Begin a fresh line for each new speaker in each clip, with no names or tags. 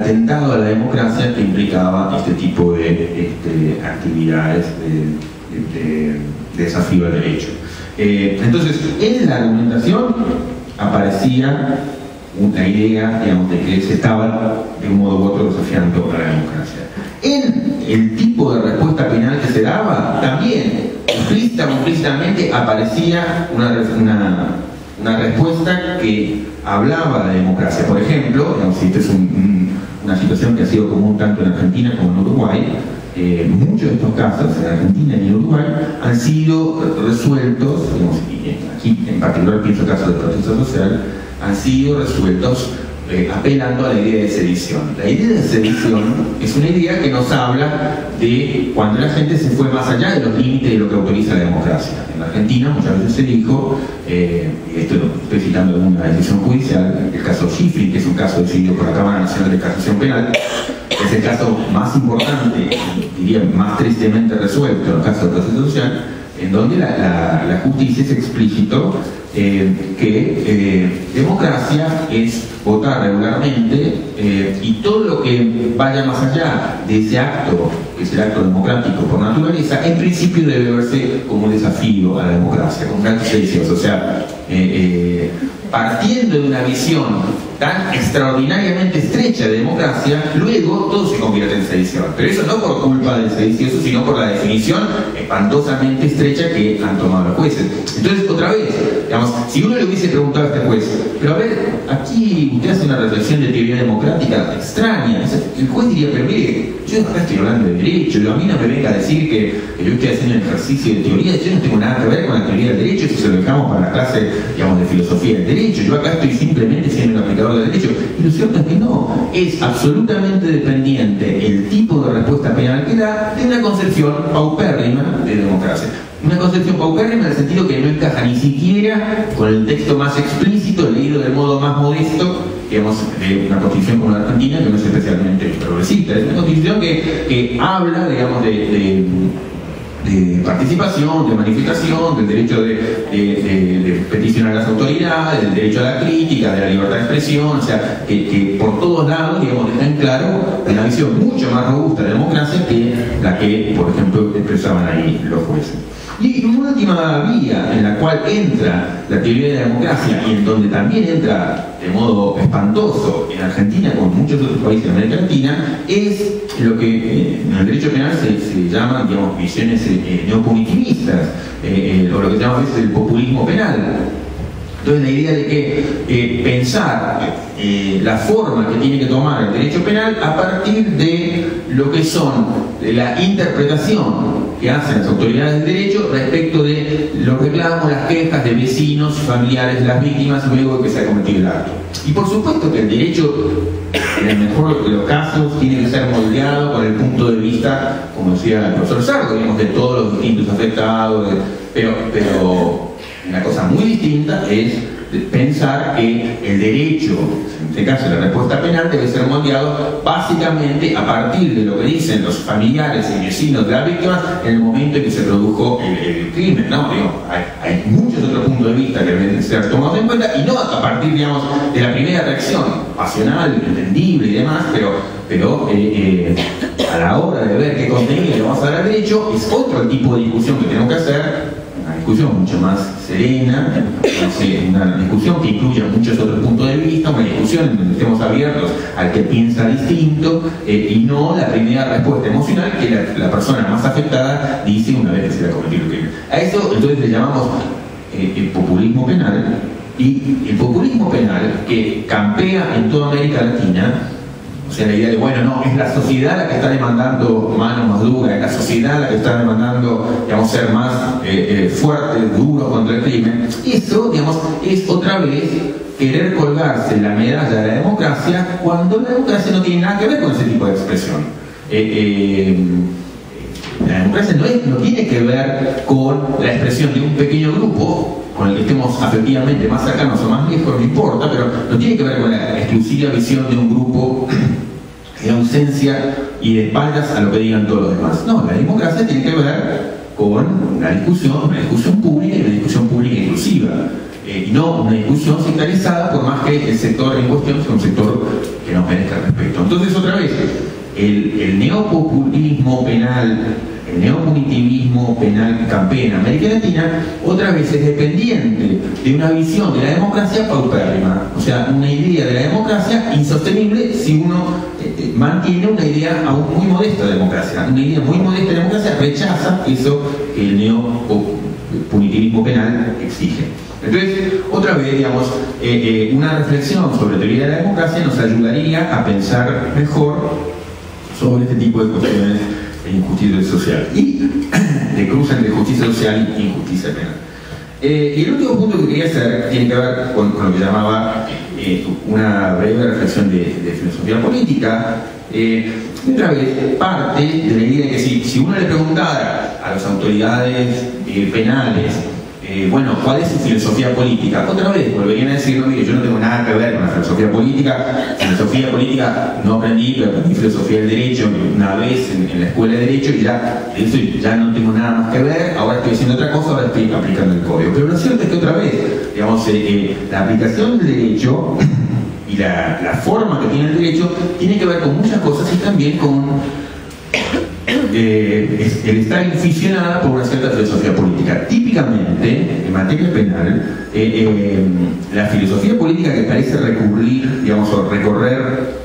atentado a la democracia que implicaba este tipo de actividades de desafío al derecho. Entonces, en la argumentación aparecía una idea, digamos, de que se estaba de un modo u otro desafiando a la democracia. En el tipo de respuesta penal que se daba, también, explícita o implícitamente, aparecía una respuesta que hablaba de democracia. Por ejemplo, digamos, si esta es una situación que ha sido común tanto en Argentina como en Uruguay, muchos de estos casos en Argentina y en Uruguay han sido resueltos, digamos, y aquí en particular pienso casos de protesta social, han sido resueltos apelando a la idea de sedición. La idea de sedición es una idea que nos habla de cuando la gente se fue más allá de los límites de lo que autoriza la democracia. En Argentina muchas veces se dijo, y esto lo estoy citando de una decisión judicial, el caso Schifrin, que es un caso decidido por la Cámara Nacional de Casación Penal, es el caso más importante, diría más tristemente resuelto en el caso de proceso social, en donde la justicia es explícito que democracia es votar regularmente y todo lo que vaya más allá de ese acto, que es el acto democrático por naturaleza, en principio debe verse como un desafío a la democracia, como un acto sedicioso. O sea, partiendo de una visión tan extraordinariamente estrecha de democracia, luego todo se convierte en sedición. Pero eso no por culpa del sedicioso, sino por la definición espantosamente estrecha que han tomado los jueces. Entonces, otra vez, digamos, si uno le hubiese preguntado a este juez, pero a ver, aquí usted hace una reflexión de teoría democrática extraña, el juez diría, pero mire, yo acá estoy hablando de derecho, a mí no me venga a decir que yo estoy haciendo un ejercicio de teoría, yo no tengo nada que ver con la teoría del derecho, si se lo dejamos para la clase, digamos, de filosofía del derecho, yo acá estoy simplemente siendo un aplicador del derecho. Y lo cierto es que no, es absolutamente dependiente el tipo de respuesta penal que da de una concepción paupérrima de democracia. Una concepción paupérrima en el sentido que no encaja ni siquiera con el texto más explícito, leído del modo más modesto, digamos, de una constitución como la Argentina, que no es especialmente progresista. Es una constitución que habla, digamos, de participación, de manifestación, del derecho de peticionar a las autoridades, del derecho a la crítica, de la libertad de expresión, o sea, que por todos lados, digamos, está en claro una visión mucho más robusta de la democracia que la que, por ejemplo, expresaban ahí los jueces. Y una última vía en la cual entra la teoría de la democracia y en donde también entra de modo espantoso en Argentina como en muchos otros países de América Latina es lo que en el derecho penal se llaman, digamos, visiones neopunitivistas, o lo que se llama a veces el populismo penal. Entonces la idea de que pensar la forma que tiene que tomar el derecho penal a partir de lo que son de la interpretación que hacen las autoridades del derecho respecto de los reclamos, las quejas de vecinos, familiares de las víctimas luego de que se ha cometido el acto. Y por supuesto que el derecho, en el mejor de los casos, tiene que ser moldeado con el punto de vista, como decía el profesor Sardo, digamos, de todos los distintos afectados, pero una cosa muy distinta es pensar que el derecho, en este caso la respuesta penal, debe ser moldeado básicamente a partir de lo que dicen los familiares y vecinos de las víctimas en el momento en que se produjo el crimen, ¿no? Hay muchos otros puntos de vista que deben ser tomados en cuenta y no a partir, digamos, de la primera reacción pasional, entendible y demás, pero a la hora de ver qué contenido le vamos a dar al derecho es otro tipo de discusión que tenemos que hacer, una discusión mucho más serena, una discusión que incluya muchos otros puntos de vista, una discusión en donde estemos abiertos al que piensa distinto y no la primera respuesta emocional que la persona más afectada dice una vez que se le ha cometido el crimen. A eso entonces le llamamos el populismo penal, y el populismo penal que campea en toda América Latina. O sea, la idea de, bueno, no, es la sociedad la que está demandando mano más dura, es la sociedad la que está demandando, digamos, ser más fuerte, duro contra el crimen. Eso, digamos, es otra vez querer colgarse la medalla de la democracia cuando la democracia no tiene nada que ver con ese tipo de expresión. La democracia no tiene que ver con la expresión de un pequeño grupo con el que estemos afectivamente más cercanos o más lejos, no importa, pero no tiene que ver con la exclusiva visión de un grupo de ausencia y de espaldas a lo que digan todos los demás. No, la democracia tiene que ver con una discusión pública y una discusión pública inclusiva. Y no una discusión sectarizada, por más que el sector en cuestión sea un sector que que nos merezca respeto. Entonces, otra vez, el neopopulismo penal, el neopunitivismo penal campea en América Latina, otra vez es dependiente de una visión de la democracia paupérrima, o sea, una idea de la democracia insostenible si uno mantiene una idea aún muy modesta de democracia. Una idea muy modesta de democracia rechaza eso que el neopunitivismo penal exige. Entonces, otra vez, digamos, una reflexión sobre la teoría de la democracia nos ayudaría a pensar mejor sobre este tipo de cuestiones de injusticia social y de cruce entre justicia social y injusticia penal. Y el último punto que quería hacer tiene que ver con lo que llamaba una breve reflexión de filosofía política. Otra vez, parte de la idea de que si uno le preguntara a las autoridades penales, bueno, ¿cuál es su filosofía política? Otra vez volverían a decir, no, mire, yo no tengo nada que ver con la filosofía política. Filosofía política no aprendí, pero aprendí filosofía del derecho una vez en la escuela de derecho y ya de eso ya no tengo nada más que ver. Ahora estoy haciendo otra cosa, ahora estoy aplicando el código. Pero lo cierto es que otra vez, digamos, la aplicación del derecho y la forma que tiene el derecho tiene que ver con muchas cosas y también con el estar inficionada por una cierta filosofía política. Típicamente, en materia penal, la filosofía política que parece recurrir, digamos, o recorrer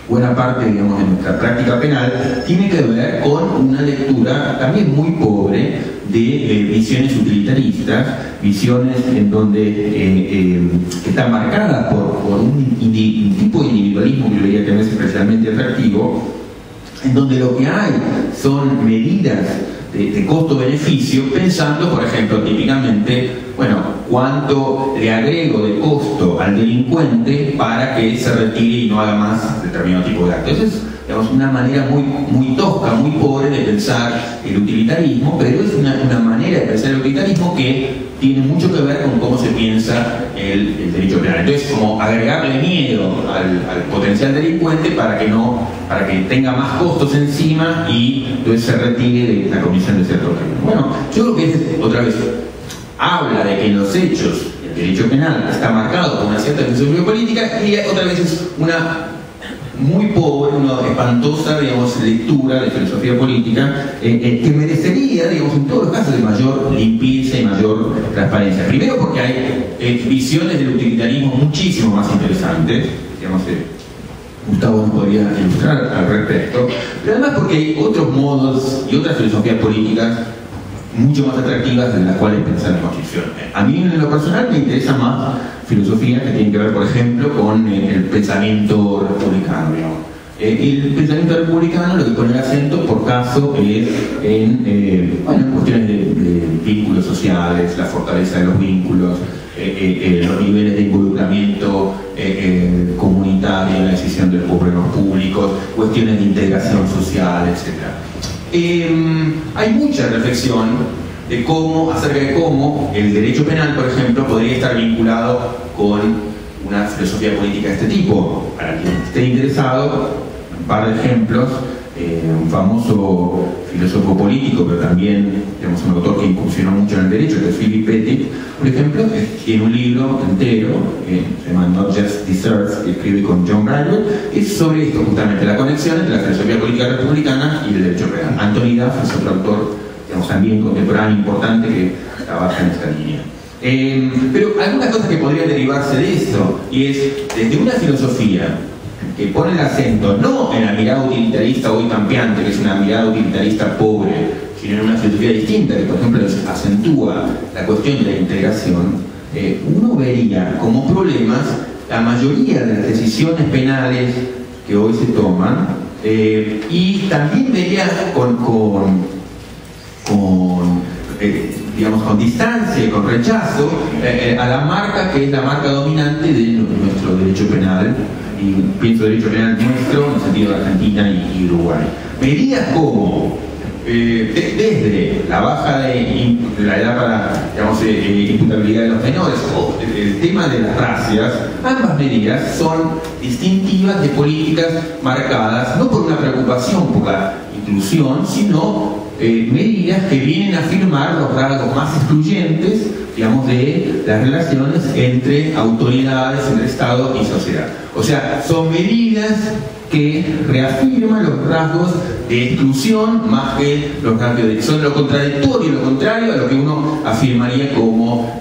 buena parte, digamos, de nuestra práctica penal, tiene que ver con una lectura también muy pobre de visiones utilitaristas, visiones en donde que están marcadas por un tipo de individualismo que yo diría que no es especialmente atractivo, en donde lo que hay son medidas de costo-beneficio, pensando, por ejemplo, típicamente, bueno, cuánto le agrego de costo al delincuente para que se retire y no haga más determinado tipo de actos. Esa es, digamos, una manera muy tosca, muy pobre de pensar el utilitarismo, pero es una manera de pensar el utilitarismo que tiene mucho que ver con cómo se piensa el derecho penal. Entonces, como agregarle miedo al potencial delincuente para que tenga más costos encima y entonces se retire de la comisión de cierto crimen. Bueno, yo creo que otra vez habla de que en los hechos el derecho penal está marcado por una cierta filosofía política y otra vez es una muy pobre, una espantosa, digamos, lectura de filosofía política que merecería, digamos, en todos los casos de mayor limpieza y mayor transparencia. Primero porque hay visiones del utilitarismo muchísimo más interesantes, digamos, Gustavo nos podría ilustrar al respecto, pero además porque hay otros modos y otras filosofías políticas mucho más atractivas en las cuales pensar la Constitución. A mí en lo personal me interesa más filosofía que tiene que ver, por ejemplo, con el pensamiento republicano, digamos. El pensamiento republicano lo que pone el acento, por caso, es en cuestiones de vínculos sociales, la fortaleza de los vínculos, los niveles de involucramiento comunitario en la decisión de los gobiernos públicos, cuestiones de integración social, etc. Hay mucha reflexión acerca de cómo el derecho penal, por ejemplo, podría estar vinculado con una filosofía política de este tipo. Para quien esté interesado, un par de ejemplos, un famoso filósofo político, pero también tenemos un autor que incursionó mucho en el derecho, que es Philip Pettit, por ejemplo, tiene un libro entero, se llama Not Just Desserts, que escribe con John Greider, es sobre esto justamente, la conexión entre la filosofía política republicana y el derecho penal. Anthony Duff es otro autor, digamos, también contemporáneo importante que trabaja en esta línea. Pero algunas cosas que podrían derivarse de esto, y es desde una filosofía que pone el acento no en la mirada utilitarista hoy campeante, que es una mirada utilitarista pobre, sino en una filosofía distinta, que por ejemplo acentúa la cuestión de la integración, uno vería como problemas la mayoría de las decisiones penales que hoy se toman, y también vería digamos, con distancia y con rechazo a la marca que es la marca dominante de nuestro derecho penal, y pienso derecho penal nuestro en el sentido de Argentina y Uruguay. Medidas como desde la baja de la edad para, digamos, imputabilidad de los menores o el tema de las racias, ambas medidas son distintivas de políticas marcadas no por una preocupación por la inclusión, sino medidas que vienen a afirmar los rasgos más excluyentes, digamos, de las relaciones entre autoridades, entre Estado y sociedad. O sea, son medidas que reafirman los rasgos de exclusión más que los rasgos de... son lo contradictorio, lo contrario a lo que uno afirmaría como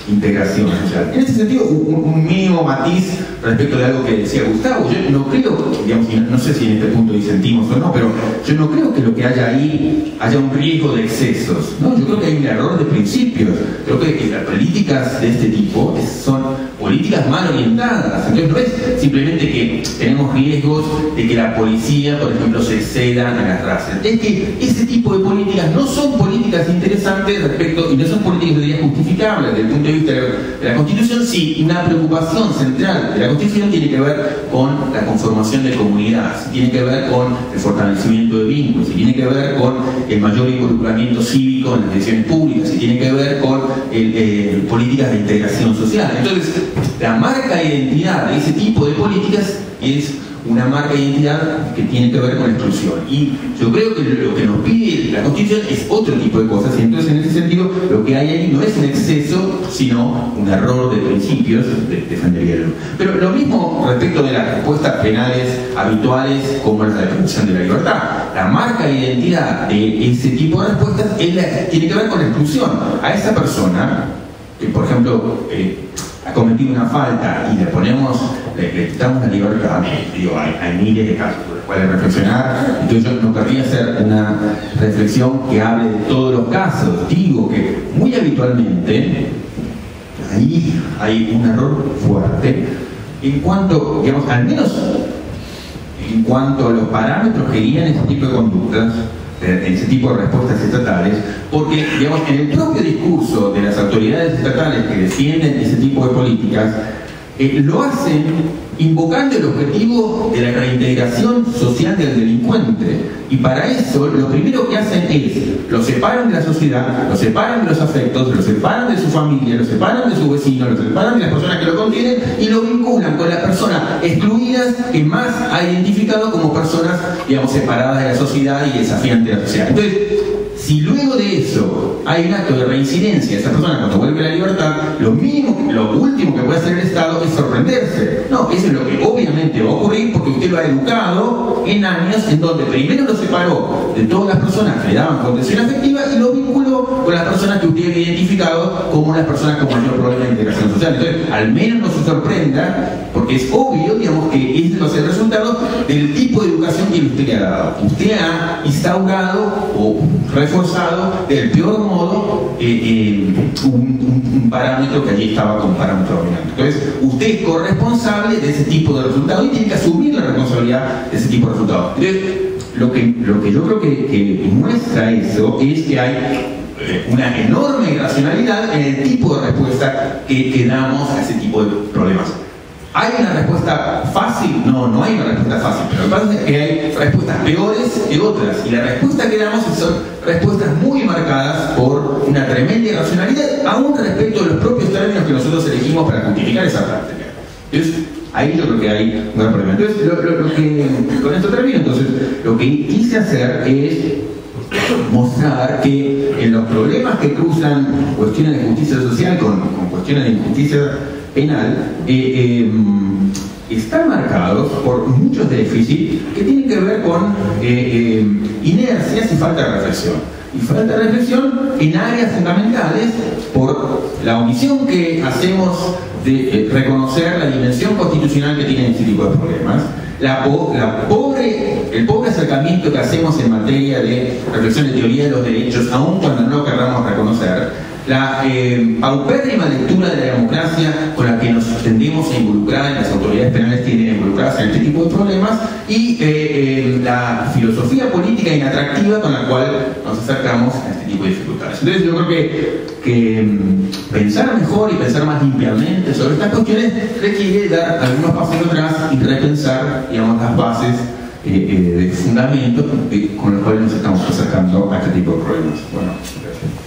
integración social. En ese sentido, un mínimo matiz respecto de algo que decía Gustavo. Yo no creo, digamos, no sé si en este punto disentimos o no, pero yo no creo que lo que haya ahí haya un riesgo de excesos, ¿no? Yo creo que hay un error de principios. Creo que las políticas de este tipo son políticas mal orientadas. Entonces no es simplemente que tenemos riesgos de que la policía, por ejemplo, se exceda a las razas. Es que ese tipo de políticas no son políticas interesantes respecto, y no son políticas, diría, justificables desde el punto de vista de la Constitución. Sí, una preocupación central de la Constitución tiene que ver con la conformación de comunidades, tiene que ver con el fortalecimiento de vínculos, tiene que ver con el mayor involucramiento cívico en las decisiones públicas, y tiene que ver con políticas de integración social. Entonces, la marca de identidad de ese tipo de políticas es una marca de identidad que tiene que ver con la exclusión. Y yo creo que lo que nos pide la Constitución es otro tipo de cosas, y entonces en ese sentido lo que hay ahí no es un exceso, sino un error de principios, defendería yo. Pero lo mismo respecto de las respuestas penales habituales como la defensa de la libertad. La marca de identidad de ese tipo de respuestas tiene que ver con la exclusión. A esa persona que, por ejemplo, ha cometido una falta y le quitamos la libertad, digo, hay miles de casos por los cuales reflexionar. Entonces yo no querría hacer una reflexión que hable de todos los casos. Digo que muy habitualmente ahí hay un error fuerte en cuanto, digamos, al menos en cuanto a los parámetros que guían ese tipo de conductas, en ese tipo de respuestas estatales, porque, digamos, en el propio discurso de las autoridades estatales que defienden ese tipo de políticas, lo hacen invocando el objetivo de la reintegración social del delincuente, y para eso lo primero que hacen es lo separan de la sociedad, lo separan de los afectos, lo separan de su familia, lo separan de su vecino, lo separan de las personas que lo contienen y lo vinculan con las personas excluidas que más ha identificado como personas, digamos, separadas de la sociedad y desafiantes de la sociedad. Entonces, si luego de eso hay un acto de reincidencia de esa persona cuando vuelve a la libertad, lo último que puede hacer el Estado es sorprenderse. No, eso es lo que obviamente va a ocurrir, porque usted lo ha educado en años en donde primero lo separó de todas las personas que le daban contención afectiva y lo vinculó con las personas que usted había identificado como las personas con mayor problema de integración social. Entonces, al menos no se sorprenda, porque es obvio, digamos, que ese va a ser el resultado del tipo de educación que usted le ha dado. Usted ha instaurado o reforzado del peor modo un parámetro que allí estaba como parámetro dominante. Entonces, usted es corresponsable de ese tipo de resultados y tiene que asumir la responsabilidad de ese tipo de resultados. Entonces, lo que yo creo que muestra eso es que hay una enorme irracionalidad en el tipo de respuesta que damos a ese tipo de problemas. ¿Hay una respuesta fácil? No, no hay una respuesta fácil, pero lo que pasa es que hay respuestas peores que otras, y la respuesta que damos son respuestas muy marcadas por una tremenda irracionalidad, aún respecto de los propios términos que nosotros elegimos para justificar esa práctica. Entonces, ahí yo creo que hay un gran problema. Entonces, con esto termino. Entonces, lo que quise hacer es mostrar que en los problemas que cruzan cuestiones de justicia social con cuestiones de injusticia penal, están marcados por muchos déficits que tienen que ver con inercias y falta de reflexión. Y falta de reflexión en áreas fundamentales por la omisión que hacemos de reconocer la dimensión constitucional que tienen este tipo de problemas, el pobre acercamiento que hacemos en materia de reflexión de teoría de los derechos, aun cuando no lo querramos reconocer, la paupérrima lectura de la democracia con la que nos tendemos a involucrar, y las autoridades penales tienden a involucrarse en este tipo de problemas, y la filosofía política inatractiva con la cual nos acercamos a este tipo de dificultades. Entonces yo creo que pensar mejor y pensar más limpiamente sobre estas cuestiones requiere dar algunos pasos atrás y repensar, digamos, las bases de fundamento con los cuales nos estamos acercando a este tipo de problemas. Bueno, gracias.